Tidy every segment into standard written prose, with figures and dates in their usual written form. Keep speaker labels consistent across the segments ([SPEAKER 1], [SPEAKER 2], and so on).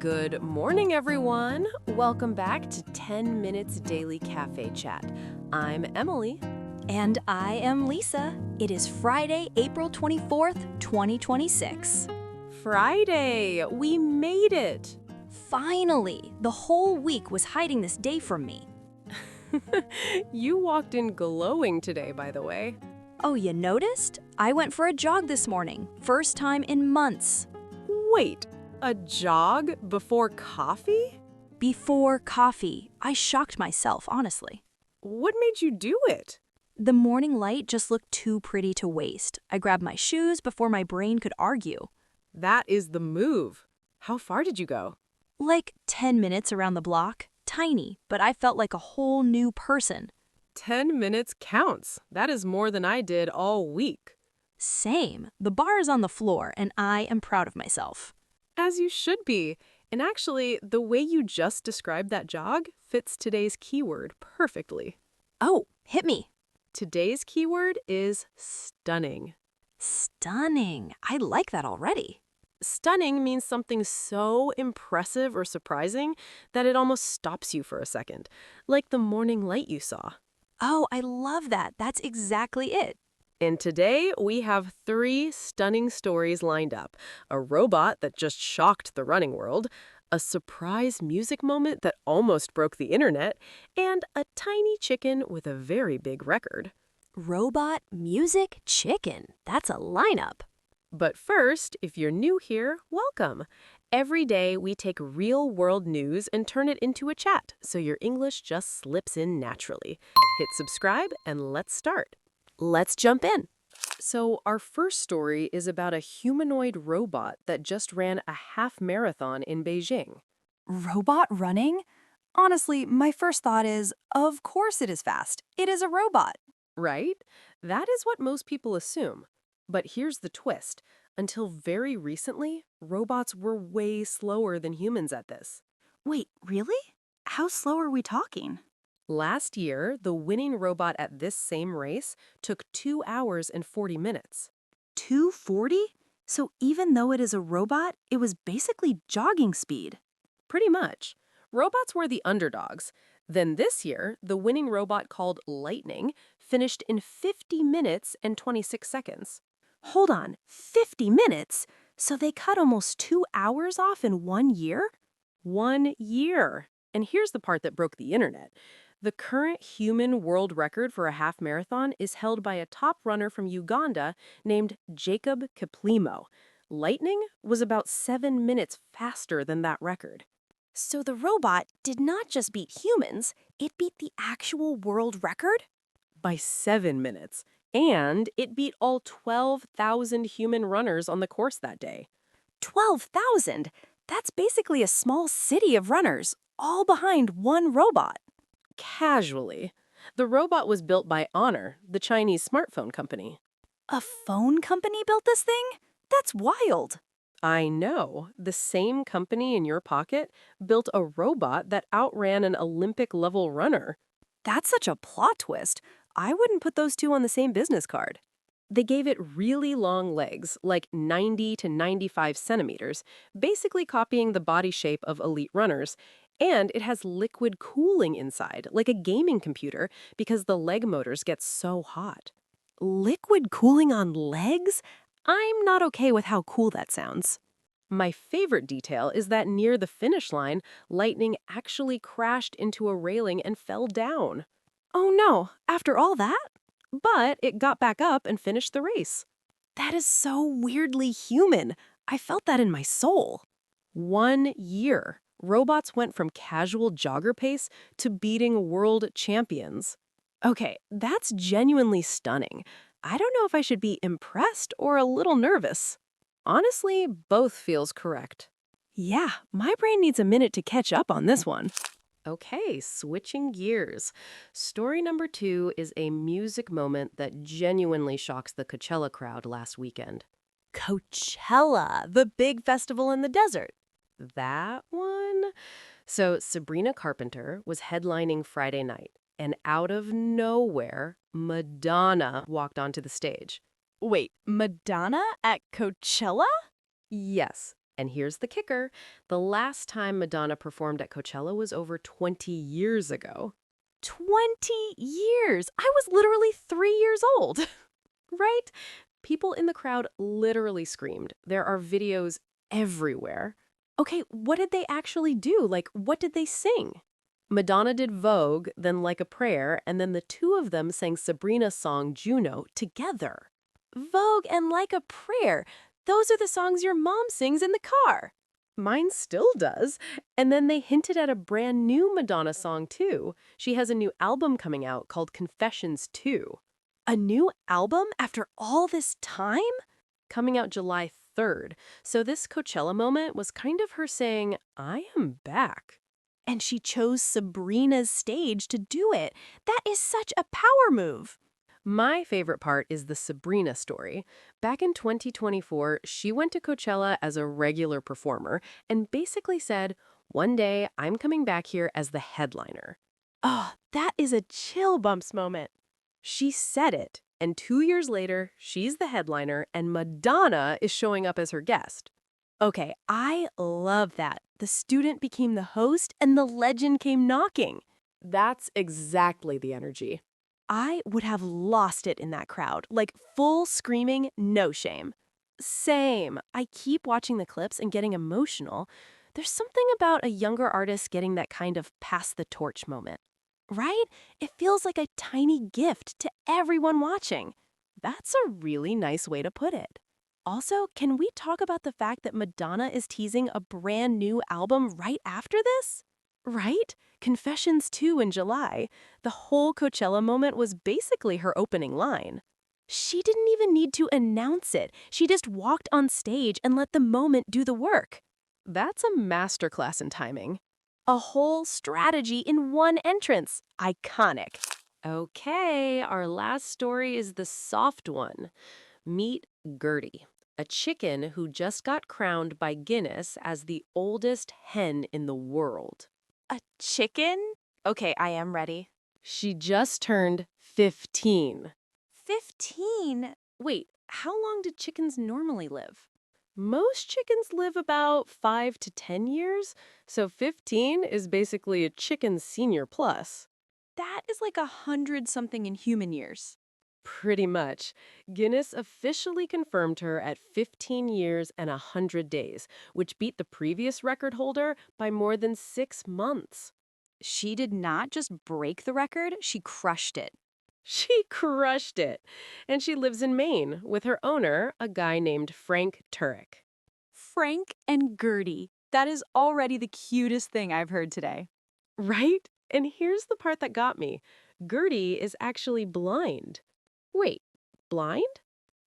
[SPEAKER 1] Good morning, everyone. Welcome back to 10 Minutes Daily Cafe Chat. I'm Emily.
[SPEAKER 2] And I am Lisa. It is Friday, April 24th, 2026.
[SPEAKER 1] Friday! We made it!
[SPEAKER 2] Finally! The whole week was hiding this day from me.
[SPEAKER 1] You walked in glowing today, by the way.
[SPEAKER 2] Oh, you noticed? I went for a jog this morning. First time in months.
[SPEAKER 1] Wait, a jog before coffee?
[SPEAKER 2] Before coffee. I shocked myself, honestly.
[SPEAKER 1] What made you do it?
[SPEAKER 2] The morning light just looked too pretty to waste. I grabbed my shoes before my brain could argue.
[SPEAKER 1] That is the move. How far did you go?
[SPEAKER 2] Like 10 minutes around the block. Tiny, but I felt like a whole new person.
[SPEAKER 1] 10 minutes counts. That is more than I did all week.
[SPEAKER 2] Same. The bar is on the floor, and I am proud of myself.
[SPEAKER 1] As you should be. And actually, the way you just described that jog fits today's keyword perfectly.
[SPEAKER 2] Oh, hit me.
[SPEAKER 1] Today's keyword is stunning.
[SPEAKER 2] Stunning. I like that already.
[SPEAKER 1] Stunning means something so impressive or surprising that it almost stops you for a second, like the morning light you saw.
[SPEAKER 2] Oh, I love that. That's exactly it.
[SPEAKER 1] And today, we have 3 stunning stories lined up. A robot that just shocked the running world, a surprise music moment that almost broke the internet, and a tiny chicken with a very big record.
[SPEAKER 2] Robot, music, chicken. That's a lineup.
[SPEAKER 1] But first, if you're new here, welcome. Every day, we take real-world news and turn it into a chat, so your English just slips in naturally. Hit subscribe and let's start. Let's jump in. So our first story is about a humanoid robot that just ran a half marathon in Beijing.
[SPEAKER 3] Robot running? Honestly, my first thought is, of course it is fast. It is a robot.
[SPEAKER 1] Right? That is what most people assume. But here's the twist. Until very recently, robots were way slower than humans at this.
[SPEAKER 3] Wait, really? How slow are we talking?
[SPEAKER 1] Last year, the winning robot at this same race took 2 hours and 40 minutes.
[SPEAKER 3] 240? So even though it is a robot, it was basically jogging speed.
[SPEAKER 1] Pretty much. Robots were the underdogs. Then this year, the winning robot called Lightning finished in 50 minutes and 26 seconds.
[SPEAKER 3] Hold on, 50 minutes? So they cut almost 2 hours off in 1 year?
[SPEAKER 1] 1 year. And here's the part that broke the internet. The current human world record for a half marathon is held by a top runner from Uganda named Jacob Kiplimo. Lightning was about 7 minutes faster than that record.
[SPEAKER 3] So the robot did not just beat humans, it beat the actual world record?
[SPEAKER 1] By 7 minutes. And it beat all 12,000 human runners on the course that day.
[SPEAKER 3] 12,000? That's basically a small city of runners, all behind one robot.
[SPEAKER 1] Casually. The robot was built by Honor, the Chinese smartphone company.
[SPEAKER 3] A phone company built this thing? That's wild.
[SPEAKER 1] I know. The same company in your pocket built a robot that outran an Olympic-level runner.
[SPEAKER 3] That's such a plot twist. I wouldn't put those two on the same business card.
[SPEAKER 1] They gave it really long legs, like 90 to 95 centimeters, basically copying the body shape of elite runners. And it has liquid cooling inside, like a gaming computer, because the leg motors get so hot.
[SPEAKER 3] Liquid cooling on legs? I'm not okay with how cool that sounds.
[SPEAKER 1] My favorite detail is that near the finish line, Lightning actually crashed into a railing and fell down.
[SPEAKER 3] Oh no, after all that?
[SPEAKER 1] But it got back up and finished the race.
[SPEAKER 3] That is so weirdly human. I felt that in my soul.
[SPEAKER 1] 1 year. Robots went from casual jogger pace to beating world champions.
[SPEAKER 3] Okay, that's genuinely stunning. I don't know if I should be impressed or a little nervous.
[SPEAKER 1] Honestly, both feels correct.
[SPEAKER 3] Yeah, my brain needs a minute to catch up on this one.
[SPEAKER 1] Okay, switching gears. Story number 2 is a music moment that genuinely shocks the Coachella crowd last weekend.
[SPEAKER 3] Coachella, the big festival in the desert.
[SPEAKER 1] That one? So Sabrina Carpenter was headlining Friday night, and out of nowhere, Madonna walked onto the stage.
[SPEAKER 3] Wait, Madonna at Coachella?
[SPEAKER 1] Yes, And here's the kicker. The last time Madonna performed at Coachella was over 20 years ago.
[SPEAKER 2] 20 years! I was literally 3 years old.
[SPEAKER 1] Right? People in the crowd literally screamed. There are videos everywhere. Okay, what did they actually do? Like, what did they sing? Madonna did Vogue, then Like a Prayer, and then the two of them sang Sabrina's song Juno together.
[SPEAKER 2] Vogue and Like a Prayer. Those are the songs your mom sings in the car.
[SPEAKER 1] Mine still does. And then they hinted at a brand new Madonna song, too. She has a new album coming out called Confessions 2.
[SPEAKER 2] A new album after all this time?
[SPEAKER 1] Coming out July 3rd. So this Coachella moment was kind of her saying, I am back.
[SPEAKER 2] And she chose Sabrina's stage to do it. That is such a power move.
[SPEAKER 1] My favorite part is the Sabrina story. Back in 2024, she went to Coachella as a regular performer and basically said, one day I'm coming back here as the headliner.
[SPEAKER 2] Oh, that is a chill bumps moment.
[SPEAKER 1] She said it, and 2 years later, she's the headliner and Madonna is showing up as her guest.
[SPEAKER 2] Okay, I love that. The student became the host and the legend came knocking.
[SPEAKER 1] That's exactly the energy.
[SPEAKER 2] I would have lost it in that crowd, like full screaming, no shame. Same. I keep watching the clips and getting emotional. There's something about a younger artist getting that kind of pass the torch moment. Right? It feels like a tiny gift to everyone watching.
[SPEAKER 1] That's a really nice way to put it.
[SPEAKER 2] Also, can we talk about the fact that Madonna is teasing a brand new album right after this?
[SPEAKER 1] Right? Confessions 2 in July. The whole Coachella moment was basically her opening line.
[SPEAKER 2] She didn't even need to announce it. She just walked on stage and let the moment do the work.
[SPEAKER 1] That's a masterclass in timing.
[SPEAKER 2] A whole strategy in one entrance. Iconic.
[SPEAKER 1] Okay, our last story is the soft one. Meet Gertie, a chicken who just got crowned by Guinness as the oldest hen in the world.
[SPEAKER 2] A chicken? Okay, I am ready.
[SPEAKER 1] She just turned 15.
[SPEAKER 2] 15? Wait, how long do chickens normally live?
[SPEAKER 1] Most chickens live about 5 to 10 years, so 15 is basically a chicken senior plus.
[SPEAKER 2] That is like 100-something in human years.
[SPEAKER 1] Pretty much. Guinness officially confirmed her at 15 years and 100 days, which beat the previous record holder by more than 6 months.
[SPEAKER 2] She did not just break the record, she crushed it.
[SPEAKER 1] She crushed it. And she lives in Maine with her owner, a guy named Frank Turek.
[SPEAKER 2] Frank and Gertie. That is already the cutest thing I've heard today.
[SPEAKER 1] Right? And here's the part that got me. Gertie is actually blind. Wait, blind?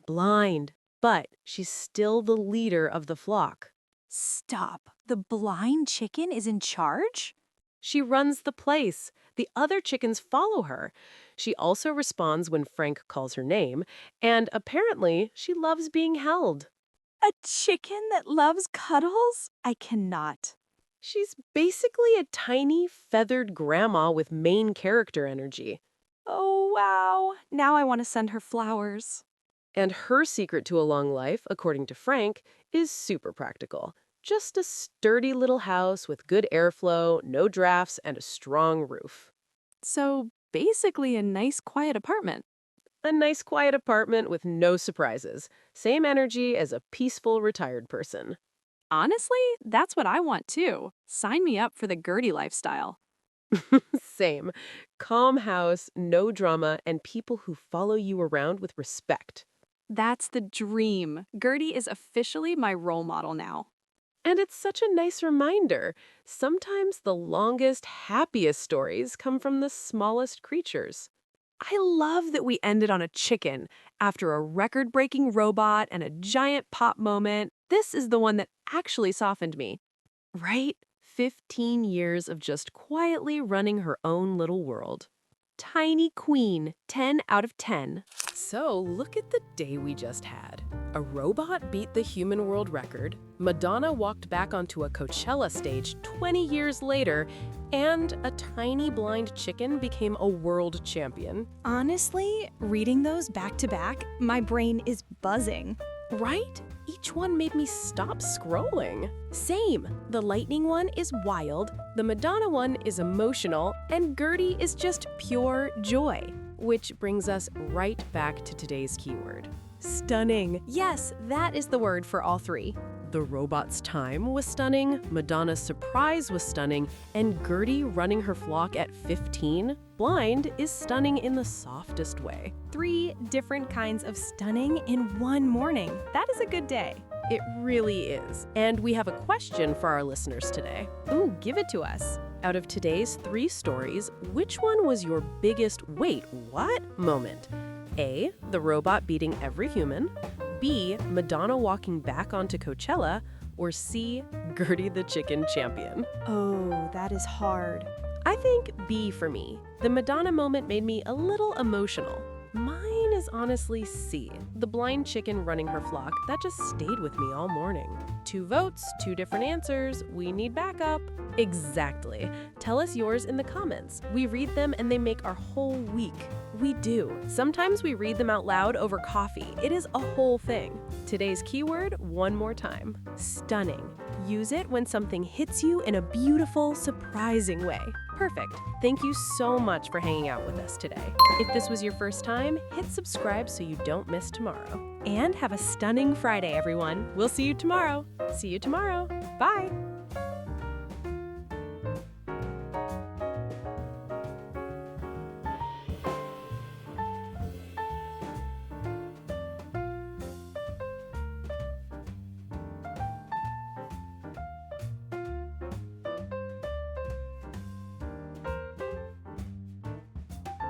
[SPEAKER 1] Blind, but she's still the leader of the flock.
[SPEAKER 2] Stop. The blind chicken is in charge?
[SPEAKER 1] She runs the place. The other chickens follow her. She also responds when Frank calls her name, and apparently she loves being held.
[SPEAKER 2] A chicken that loves cuddles? I cannot.
[SPEAKER 1] She's basically a tiny, feathered grandma with main character energy.
[SPEAKER 2] Oh, wow. Now I want to send her flowers.
[SPEAKER 1] And her secret to a long life, according to Frank, is super practical. Just a sturdy little house with good airflow, no drafts, and a strong roof.
[SPEAKER 2] So basically a nice, quiet apartment.
[SPEAKER 1] A nice, quiet apartment with no surprises. Same energy as a peaceful, retired person.
[SPEAKER 2] Honestly, that's what I want too. Sign me up for the Gertie lifestyle.
[SPEAKER 1] Same. Calm house, no drama, and people who follow you around with respect.
[SPEAKER 2] That's the dream. Gertie is officially my role model now.
[SPEAKER 1] And it's such a nice reminder. Sometimes the longest, happiest stories come from the smallest creatures.
[SPEAKER 2] I love that we ended on a chicken. After a record-breaking robot and a giant pop moment, this is the one that actually softened me.
[SPEAKER 1] Right? 15 years of just quietly running her own little world.
[SPEAKER 2] Tiny queen, 10 out of 10.
[SPEAKER 1] So look at the day we just had. A robot beat the human world record, Madonna walked back onto a Coachella stage 20 years later, and a tiny blind chicken became a world champion.
[SPEAKER 2] Honestly, reading those back to back, my brain is buzzing.
[SPEAKER 1] Right? each one made me stop scrolling.
[SPEAKER 2] Same. The lightning one is wild, the Madonna one is emotional, and Gertie is just pure joy.
[SPEAKER 1] Which brings us right back to today's keyword.
[SPEAKER 2] Stunning. Yes, that is the word for all three.
[SPEAKER 1] The robot's time was stunning, Madonna's surprise was stunning, and Gertie running her flock at 15, blind, is stunning in the softest way.
[SPEAKER 2] 3 different kinds of stunning in one morning. That is a good day.
[SPEAKER 1] It really is. And we have a question for our listeners today.
[SPEAKER 2] Ooh, give it to us.
[SPEAKER 1] Out of today's 3 stories, which one was your biggest wait, what moment? A, the robot beating every human. B, Madonna walking back onto Coachella. Or C, Gertie the chicken champion.
[SPEAKER 2] Oh, that is hard.
[SPEAKER 1] I think B for me. The Madonna moment made me a little emotional. Mine is honestly C, the blind chicken running her flock. That just stayed with me all morning. 2 votes, 2 different answers. We need backup. Exactly. Tell us yours in the comments. We read them and they make our whole week. We do. Sometimes we read them out loud over coffee. It is a whole thing. Today's keyword, one more time. Stunning. Use it when something hits you in a beautiful, surprising way. Perfect. Thank you so much for hanging out with us today. If this was your first time, hit subscribe so you don't miss tomorrow.
[SPEAKER 2] And have a stunning Friday, everyone.
[SPEAKER 1] We'll see you tomorrow. See you tomorrow. Bye.